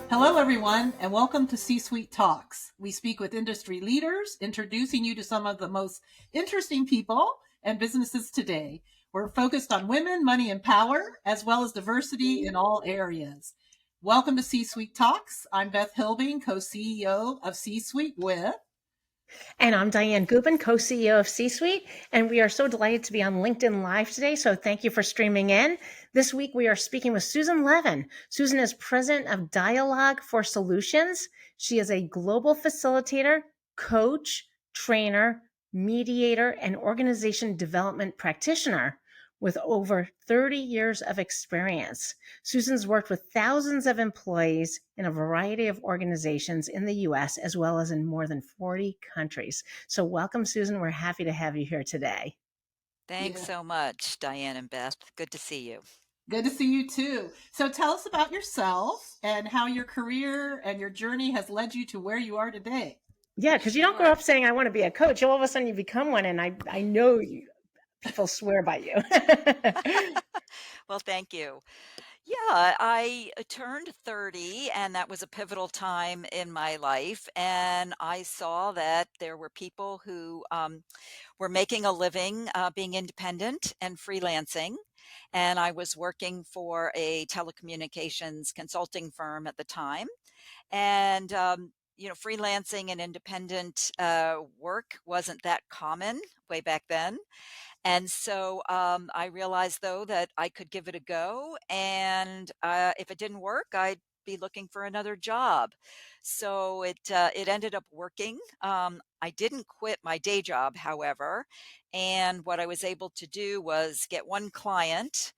Hello, everyone, and welcome to C-Suite Talks. We speak with industry leaders, introducing you to some of the most interesting people and businesses today. We're focused on women, money, and power, as well as diversity in all areas. Welcome to C-Suite Talks. I'm Beth Hilbing, co-CEO of C-Suite with And I'm Dianne Gubin, co-CEO of C-Suite, and we are so delighted to be on LinkedIn Live today. So thank you for streaming in. This week we are speaking with Susan Levin. Susan is president of Dialogue for Solutions. She is a global facilitator, coach, trainer, mediator, and organization development practitioner with over 30 years of experience. Susan's worked with thousands of employees in a variety of organizations in the US, as well as in more than 40 countries. So welcome, Susan. We're happy to have you here today. Thanks yeah. so much, Diane and Beth. Good to see you. Good to see you too. So tell us about yourself and how your career and your journey has led you to where you are today. Yeah, because you don't grow Sure. up saying, I want to be a coach. All of a sudden you become one, and I know people swear by you. Well, thank you. Yeah, I turned 30, and that was a pivotal time in my life. And I saw that there were people who were making a living being independent and freelancing. And I was working for a telecommunications consulting firm at the time. And freelancing and independent work wasn't that common way back then. And so I realized, though, that I could give it a go. And if it didn't work, I'd be looking for another job. So it ended up working. I didn't quit my day job, however. And what I was able to do was get one client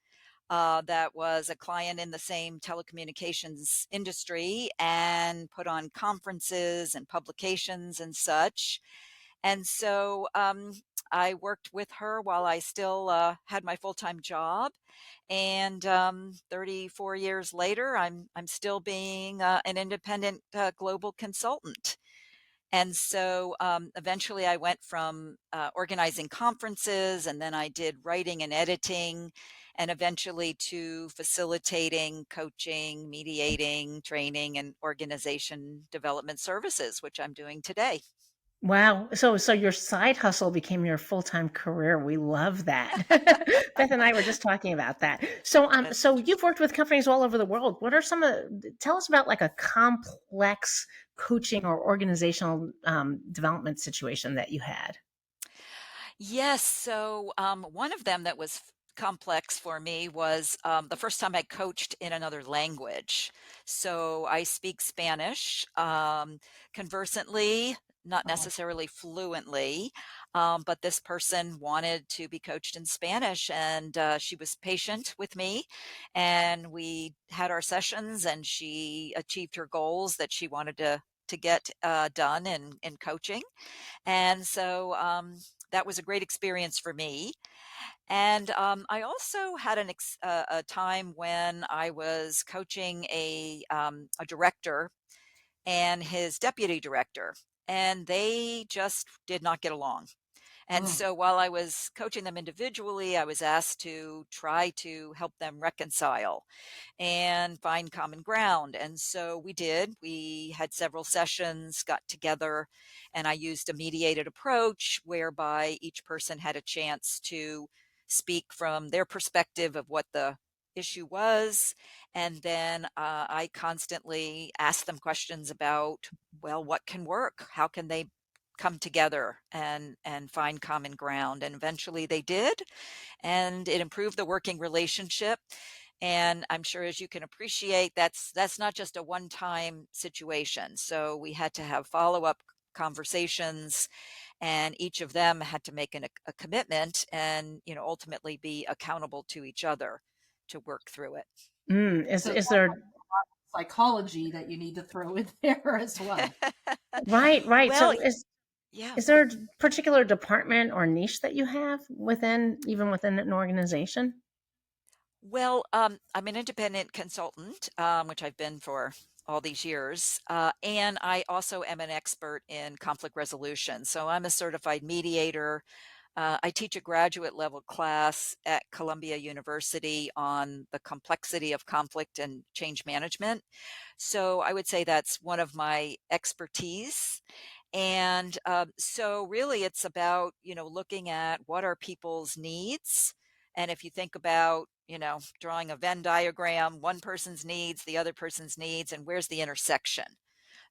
that was a client in the same telecommunications industry and put on conferences and publications and such. And so I worked with her while I still had my full-time job. And 34 years later, I'm still being an independent global consultant. And so eventually I went from organizing conferences, and then I did writing and editing, and eventually to facilitating, coaching, mediating, training, and organization development services, which I'm doing today. Wow. So your side hustle became your full-time career. We love that. Beth and I were just talking about that. That's So you've interesting. worked with companies all over the world. What are tell us about like a complex coaching or organizational development situation that you had. Yes. So one of them that was complex for me was the first time I coached in another language. So I speak Spanish conversantly, not Oh, necessarily fluently, but this person wanted to be coached in Spanish, and she was patient with me. And we had our sessions, and she achieved her goals that she wanted to get done in coaching. And so that was a great experience for me. And I also had a time when I was coaching a director and his deputy director, and they just did not get along. And mm, so while I was coaching them individually, I was asked to try to help them reconcile and find common ground. And so we did. We had several sessions, got together, and I used a mediated approach whereby each person had a chance to speak from their perspective of what the issue was. And then I constantly asked them questions about, well, what can work? How can they come together and find common ground? And eventually they did, and it improved the working relationship. And I'm sure, as you can appreciate, that's not just a one-time situation. So we had to have follow-up conversations, and each of them had to make a commitment and ultimately be accountable to each other to work through so Is there psychology that you need to throw in there as well. it. right? Well, So yeah. is there a particular department or niche that you have even within an organization? Well, I'm an independent consultant, which I've been for all these years. And I also am an expert in conflict resolution. So I'm a certified mediator, I teach a graduate level class at Columbia University on the complexity of conflict and change management. So I would say that's one of my expertise. And so really it's about, looking at what are people's needs. And if you think about, drawing a Venn diagram, one person's needs, the other person's needs, and where's the intersection?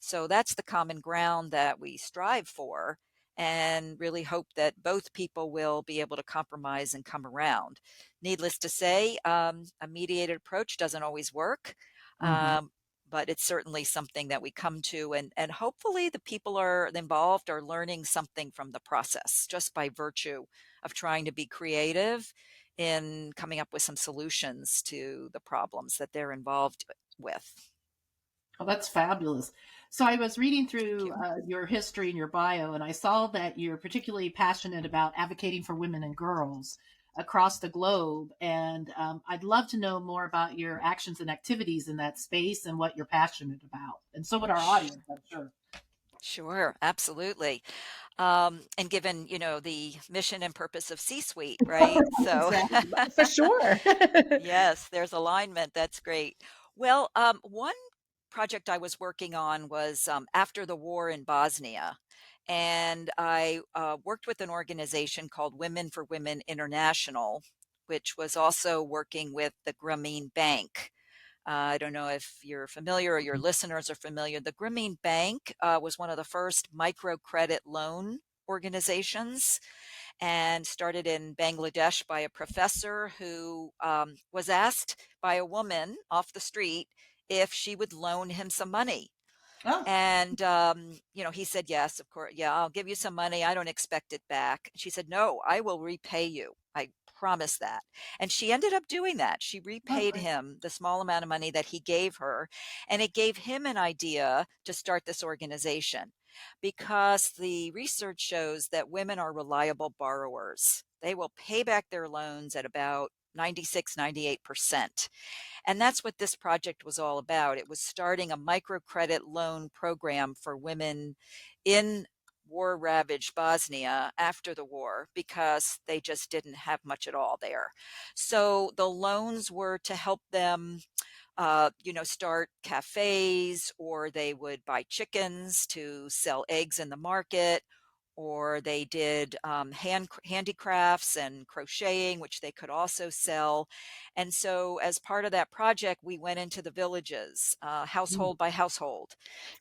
So that's the common ground that we strive for and really hope that both people will be able to compromise and come around. Needless to say, a mediated approach doesn't always work. Mhm. Um, but it's certainly something that we come to, and hopefully the people are involved are learning something from the process just by virtue of trying to be creative in coming up with some solutions to the problems that they're involved with. Oh, that's fabulous. So I was reading Thank through you. your history and your bio, and I saw that you're particularly passionate about advocating for women and girls across the globe. And I'd love to know more about your actions and activities in that space and what you're passionate about. And so would our Sh- audience, I'm sure. Sure, absolutely. And given, the mission and purpose of C-suite, right? So Exactly. For sure. yes, there's alignment. That's great. Well, one project I was working on was after the war in Bosnia. And I worked with an organization called Women for Women International, which was also working with the Grameen Bank. I don't know if you're familiar or your listeners are familiar. The Grameen Bank was one of the first microcredit loan organizations and started in Bangladesh by a professor who was asked by a woman off the street if she would loan him some money. Oh, And, he said, yes, of course. Yeah, I'll give you some money. I don't expect it back. She said, no, I will repay you. I promise that. And she ended up doing that. She oh, repaid great. him the small amount of money that he gave her. And it gave him an idea to start this organization because the research shows that women are reliable borrowers. They will pay back their loans at about 96, 98%. And that's what this project was all about. It was starting a microcredit loan program for women in war ravaged Bosnia after the war because they just didn't have much at all there. So the loans were to help them start cafes, or they would buy chickens to sell eggs in the market, or they did handicrafts and crocheting, which they could also sell. And so, as part of that project, we went into the villages, Mm, household by household,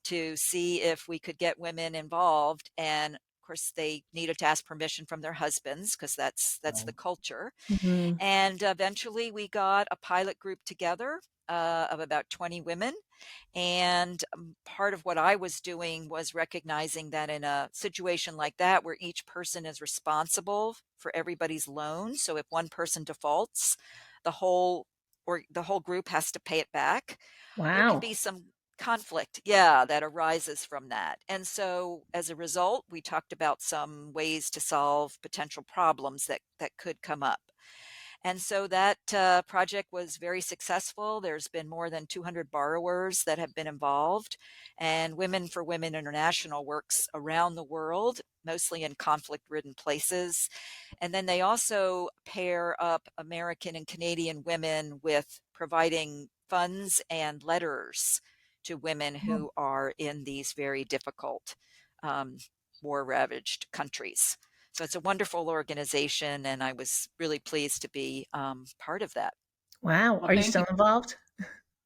to see if we could get women involved. And of course, they needed to ask permission from their husbands because that's the right. culture. Mhm. And eventually, we got a pilot group together of about 20 women. And part of what I was doing was recognizing that in a situation like that, where each person is responsible for everybody's loan, so if one person defaults, the whole the whole group has to pay it back. There can Wow. be some conflict, yeah, that arises from that. And so as a result, we talked about some ways to solve potential problems that could come up. And so that project was very successful. There's been more than 200 borrowers that have been involved. And Women for Women International works around the world, mostly in conflict ridden places. And then they also pair up American and Canadian women with providing funds and letters to women Mm. who are in these very difficult um, war ravaged countries. So it's a wonderful organization, and I was really pleased to be part of that. Wow. Well, Are you thank you. still involved?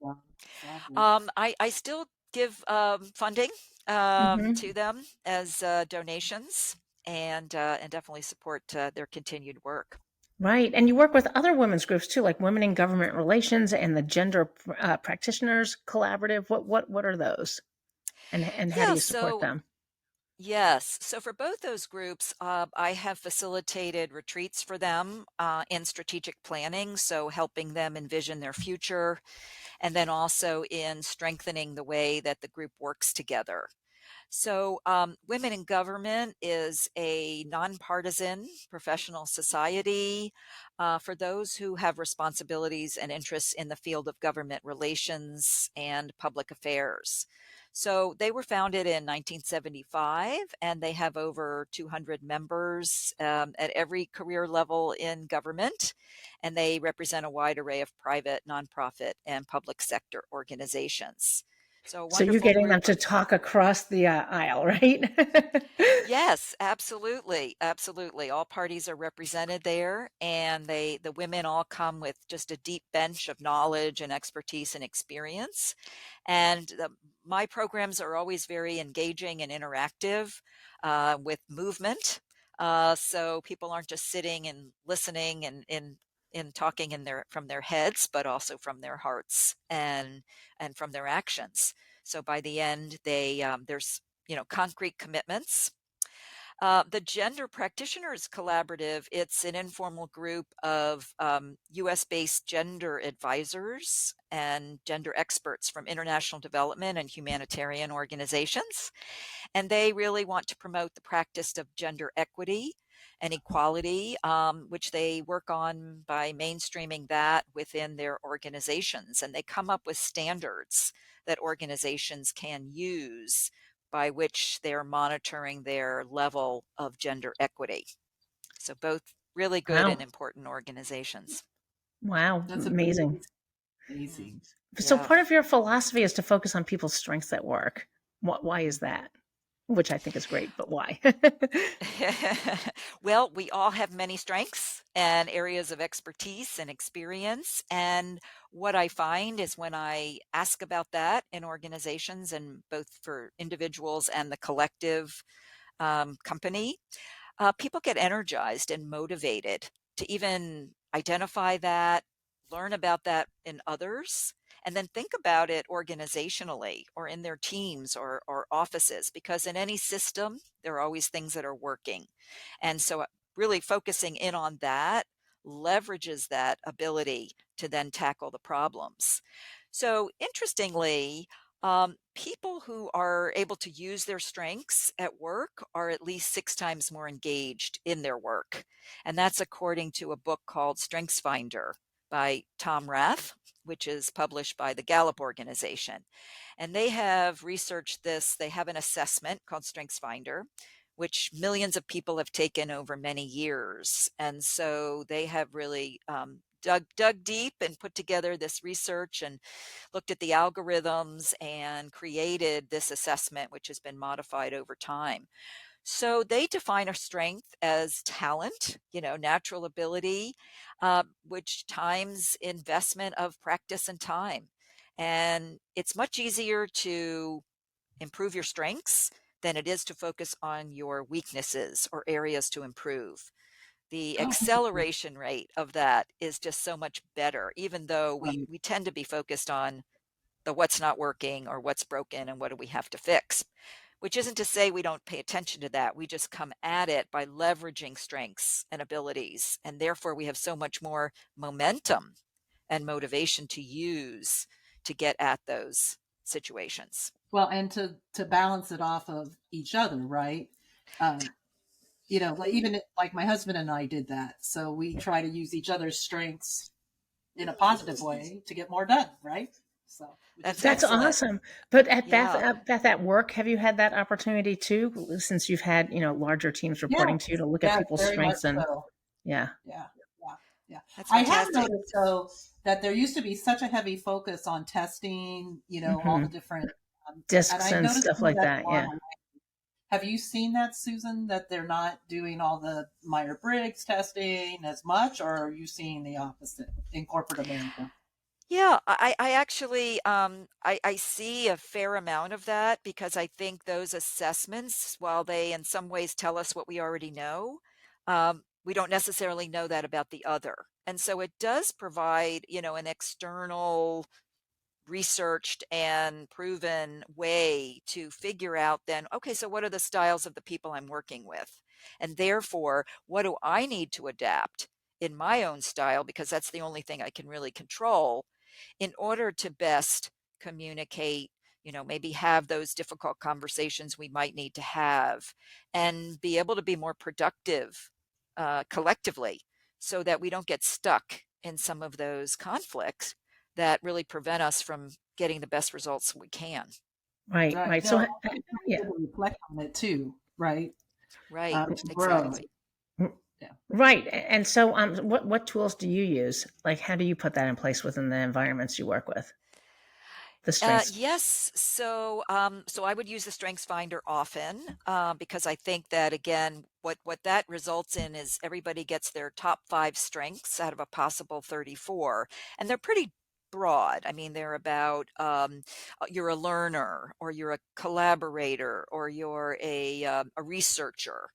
Yeah, fabulous. I still give funding Mhm. to them as donations, and definitely support their continued work. Right. And you work with other women's groups too, like Women in Government Relations and the Gender Practitioners Collaborative. What are those? And how do Yeah, you support so them? yes. So for both those groups, I have facilitated retreats for them in strategic planning, so helping them envision their future, and then also in strengthening the way that the group works together. So, Women in Government is a nonpartisan professional society for those who have responsibilities and interests in the field of government relations and public affairs. So they were founded in 1975, and they have over 200 members at every career level in government, and they represent a wide array of private, nonprofit, and public sector organizations. So a So you're wonderful getting group them to of talk across the aisle, right? Yes, absolutely. Absolutely. All parties are represented there, and the women all come with just a deep bench of knowledge and expertise and experience. And my programs are always very engaging and interactive with movement. So people aren't just sitting and listening and talking from their heads, but also from their hearts and from their actions. So by the end, there's concrete commitments. The Gender Practitioners Collaborative, it's an informal group of US-based gender advisors and gender experts from international development and humanitarian organizations. And they really want to promote the practice of gender equity and equality, which they work on by mainstreaming that within their organizations. And they come up with standards that organizations can use by which they're monitoring their level of gender equity. So both really good Wow. and important organizations. Wow. That's Amazing. Mhm. amazing. So Yeah. part of your philosophy is to focus on people's strengths at work. Why is that? Which I think is great, but why? Well, we all have many strengths and areas of expertise and experience. And what I find is when I ask about that in organizations, and both for individuals and the collective company, people get energized and motivated to even identify that, learn about that in others, and then think about it organizationally or in their teams or offices, because in any system, there are always things that are working. And so, really focusing in on that leverages that ability to then tackle the problems. So, interestingly, people who are able to use their strengths at work are at least 6 times more engaged in their work. And that's according to a book called Strengths Finder by Tom Rath, which is published by the Gallup organization. And they have researched this. They have an assessment called Strengths Finder, which millions of people have taken over many years. And so they have really dug deep and put together this research and looked at the algorithms and created this assessment, which has been modified over time. So they define a strength as talent, natural ability, which times investment of practice and time. And it's much easier to improve your strengths than it is to focus on your weaknesses or areas to improve. The Oh, acceleration rate of that is just so much better, even though we, right. we tend to be focused on the what's not working or what's broken and what do we have to fix, which isn't to say we don't pay attention to that. We just come at it by leveraging strengths and abilities. And therefore, we have so much more momentum and motivation to use to get at those situations. Well, and to balance it off of each other, right? Um, like even like my husband and I did that. So we try to use each other's strengths in a positive way to get more done, right? So, which is That's That's good. excellent. awesome. But at Yeah. Beth at work, have you had that opportunity too, since you've had, larger teams Yeah. reporting to you to look at Yeah, people's very much strengths and so. yeah. Yeah. Yeah. Yeah. That's I have fantastic. noticed though that there used to be such a heavy focus on testing, all Hmm. the different, and Discs I've and noticed stuff some of like that's that. gone Yeah. away. Have you seen that, Susan, that they're not doing all the Meyer-Briggs testing as much, or are you seeing the opposite in corporate America? Yeah, I actually I see a fair amount of that, because I think those assessments, while they in some ways tell us what we already know, we don't necessarily know that about the other. And so it does provide, an external researched and proven way to figure out then, okay, so what are the styles of the people I'm working with? And therefore, what do I need to adapt in my own style? Because that's the only thing I can really control in order to best communicate, maybe have those difficult conversations we might need to have and be able to be more productive collectively, so that we don't get stuck in some of those conflicts that really prevent us from getting the best results we can. Right. Right. So, They'll be yeah. able to reflect on it too, right? Right, To grow. exactly. Yeah. Right. And so, what tools do you use? Like, how do you put that in place within the environments you work with? The strengths. Yes. So I would use the Strengths Finder often because I think that again, what that results in is everybody gets their top 5 strengths out of a possible 34, and they're pretty broad. I mean, they're about you're a learner, or you're a collaborator, or you're a researcher,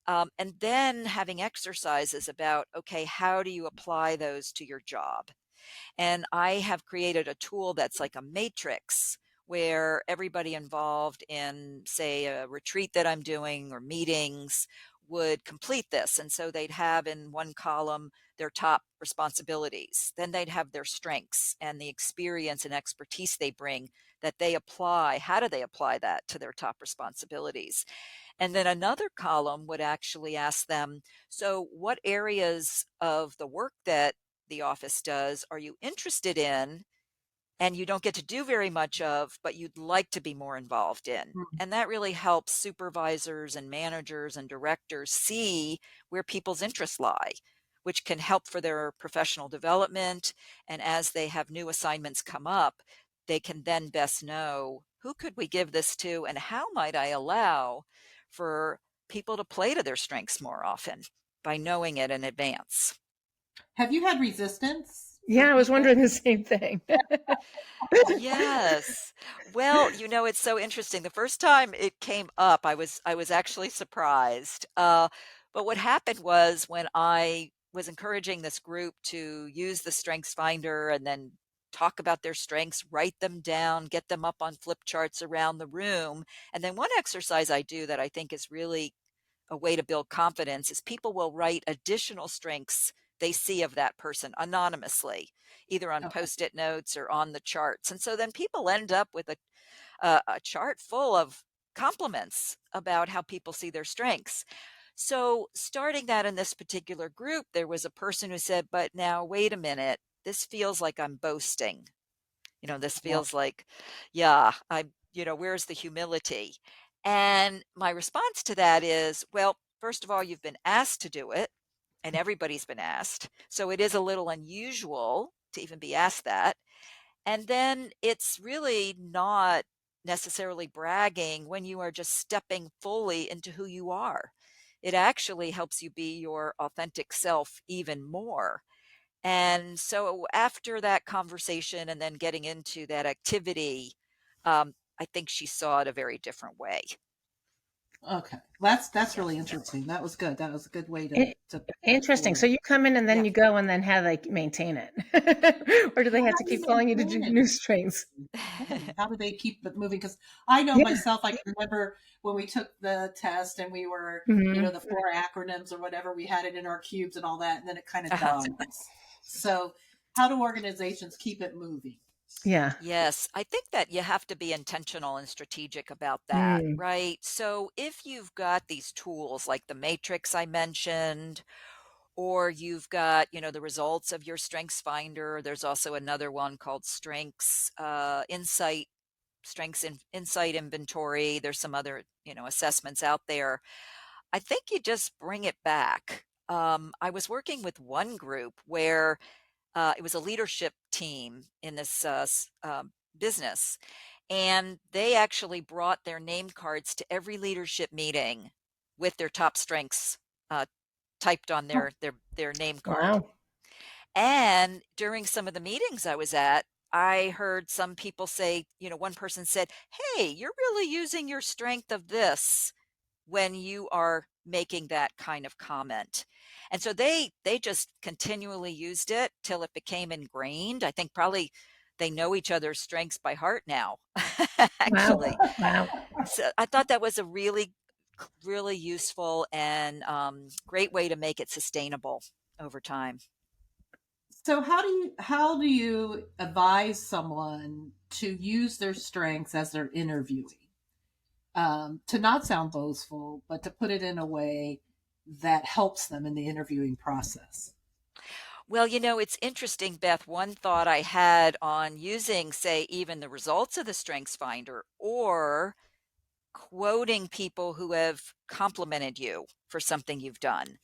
and then having exercises about okay, how do you apply those to your job? And I have created a tool that's like a matrix where everybody involved in, say, a retreat that I'm doing or meetings would complete this. And so they'd have in one column their top responsibilities. Then they'd have their strengths and the experience and expertise they bring that they apply. How do they apply that to their top responsibilities? And then another column would actually ask them, so what areas of the work that the office does are you interested in and you don't get to do very much of, but you'd like to be more involved in? Mm. And that really helps supervisors and managers and directors see where people's interests lie, which can help for their professional development. And as they have new assignments come up, they can then best know who could we give this to and how might I allow for people to play to their strengths more often by knowing it in advance. Have you had resistance Yeah, from I was people? wondering the same thing. Yes. Well, it's so interesting. The first time it came up, I was actually surprised. But what happened was when I was encouraging this group to use the Strengths Finder and then talk about their strengths, write them down, get them up on flip charts around the room. And then one exercise I do that I think is really a way to build confidence is people will write additional strengths they see of that person anonymously, either on Okay. post-it notes or on the charts. And so then people end up with a chart full of compliments about how people see their strengths. So starting that in this particular group, there was a person who said, but now wait a minute, this feels like I'm boasting. This Well, feels like, yeah, where's the humility? And my response to that is, well, first of all, you've been asked to do it, and everybody's been asked. So it is a little unusual to even be asked that. And then it's really not necessarily bragging when you are just stepping fully into who you are. It actually helps you be your authentic self even more. And so after that conversation and then getting into that activity, I think she saw it a very different way. okay. That's Yeah. really interesting. That was good. That was a good way I- to put that Interesting. forward. So you come in and then Yeah. you go, and then how do they maintain it? Or do they have How to do you keep calling you to do maintain new it? strengths? Right. How do they keep it moving? Because I know Yeah. myself, I can remember when we took the test and we were, Hmm. the 4 acronyms or whatever, we had it in our cubes and all that, and then it kind of Uh-huh. dies. So, how do organizations keep it moving? Yeah. Yes, I think that you have to be intentional and strategic about that, Mm. right? So if you've got these tools like the matrix I mentioned, or you've got, the results of your strengths finder, there's also another one called strengths insight, insight inventory. There's some other, assessments out there. I think you just bring it back. I was working with one group where it was a leadership team in this business, and they actually brought their name cards to every leadership meeting with their top strengths uh, typed on Oh, their name card. Wow. And during some of the meetings I was at, I heard some people say, one person said, "Hey, you're really using your strength of this when you are making that kind of comment." And so they just continually used it till it became ingrained. I think probably they know each other's strengths by heart now, Wow. actually. Wow. So I thought that was a really, really useful and great way to make it sustainable over time. so how do you advise someone to use their strengths as they're interviewing? To not sound boastful, but to put it in a way that helps them in the interviewing process. Well, it's interesting, Beth. One thought I had on using, say, even the results of the Strengths Finder or quoting people who have complimented you for something you've done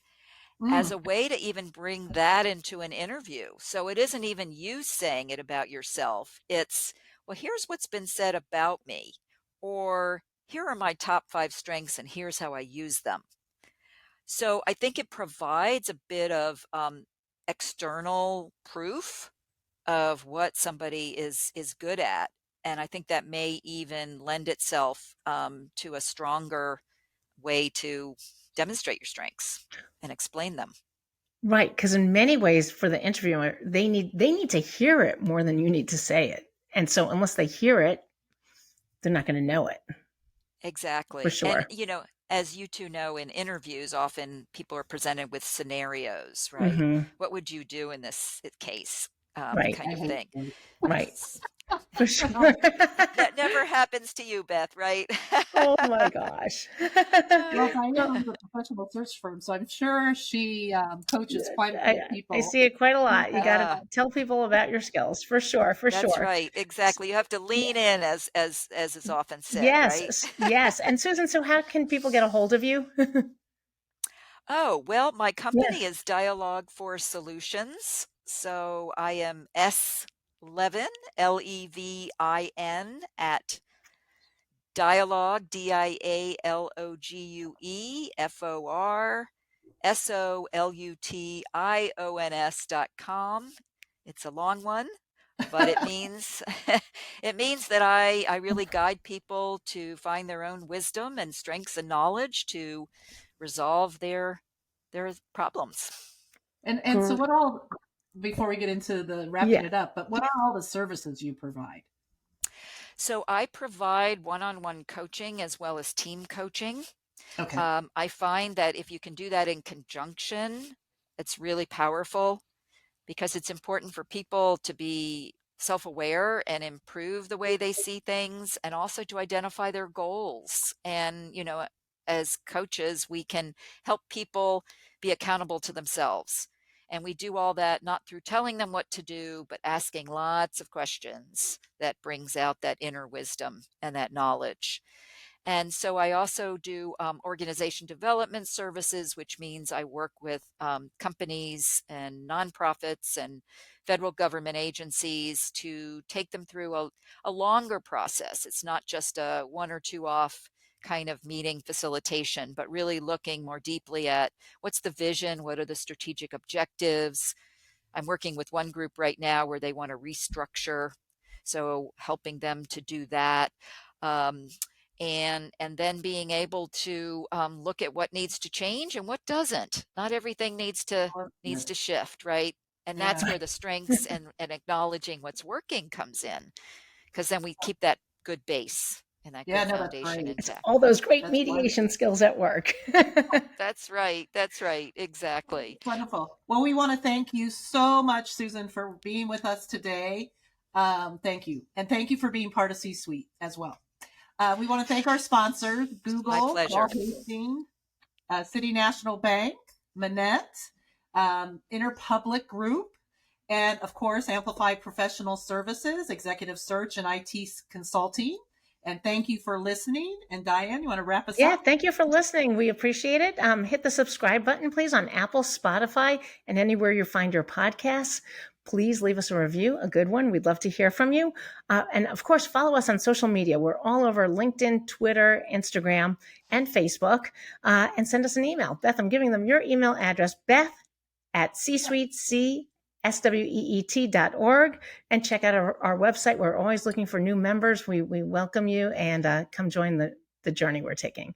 as Mm, a way to even bring that into an interview. So it isn't even you saying it about yourself. It's, well, here's what's been said about me, or here are my top 5 strengths and here's how I use them. So I think it provides a bit of external proof of what somebody is good at, and I think that may even lend itself to a stronger way to demonstrate your strengths and explain them. Right, because in many ways, for the interviewer, they need to hear it more than you need to say it. And so, unless they hear it, they're not going to know it for Exactly. And, sure. as you two know, in interviews, often people are presented with scenarios, right? Hmm. What would you do in this case, Right, kind I of hate thing? them. right, S- for No, sure. That never happens to you, Beth, right? Oh my gosh. well, Uh, Diane owns a professional search firm, so I'm sure she coaches quite a I, few I people. see it quite a lot. You got to uh, tell people about your skills for sure, for that's sure. right. Exactly. You have to Yeah. lean in, as is often said, Yes, right? yes. And Susan, so how can people get a hold of you? Oh, well, my Yeah. company is Dialogue for Solutions. So I am S Levin, Levin at Dialogue, DialogueForSolutions.com. It's a long one, but it means it means that I really guide people to find their own wisdom and strengths and knowledge to resolve their problems. And so Gr- what all, before we get into the wrapping Yeah. it up, but what are all the services you provide? So I provide one-on-one coaching as well as team coaching. Okay. I find that if you can do that in conjunction, it's really powerful because it's important for people to be self-aware and improve the way they see things and also to identify their goals. And, as coaches, we can help people be accountable to themselves. And we do all that not through telling them what to do, but asking lots of questions that brings out that inner wisdom and that knowledge. And so I also do organization development services, which means I work with companies and nonprofits and federal government agencies to take them through a longer process. It's not just a 1 or 2 off kind of meeting facilitation, but really looking more deeply at what's the vision, what are the strategic objectives. I'm working with one group right now where they want to restructure, so helping them to do that. Um, and then being able to look at what needs to change and what doesn't. Not everything needs to shift, right? And that's Yeah. where the strengths and acknowledging what's working comes in, because then we keep that good base and that Yeah, good no, that's foundation great. It's intact. all those great That's mediation wonderful. skills at work. That's right. That's right. Exactly. Wonderful. Well, we want to thank you so much, Susan, for being with us today. Thank you. And thank you for being part of C Suite as well. We want to thank our sponsors, My Google, pleasure. Paul Hastings, City National Bank, Manette, Interpublic Group, and of course, Amplify Professional Services, Executive Search, and IT Consulting. And thank you for listening. And Diane, you want to wrap us Yeah, up? thank you for listening. We appreciate it. Hit the subscribe button, please, on Apple, Spotify, and anywhere you find your podcasts. Please leave us a review, a good one. We'd love to hear from you. And of course, follow us on social media. We're all over LinkedIn, Twitter, Instagram, and Facebook. And send us an email. Beth, I'm giving them your email address, Beth at csweet.org, and check out our website. We're always looking for new members. We welcome you and come join the journey we're taking.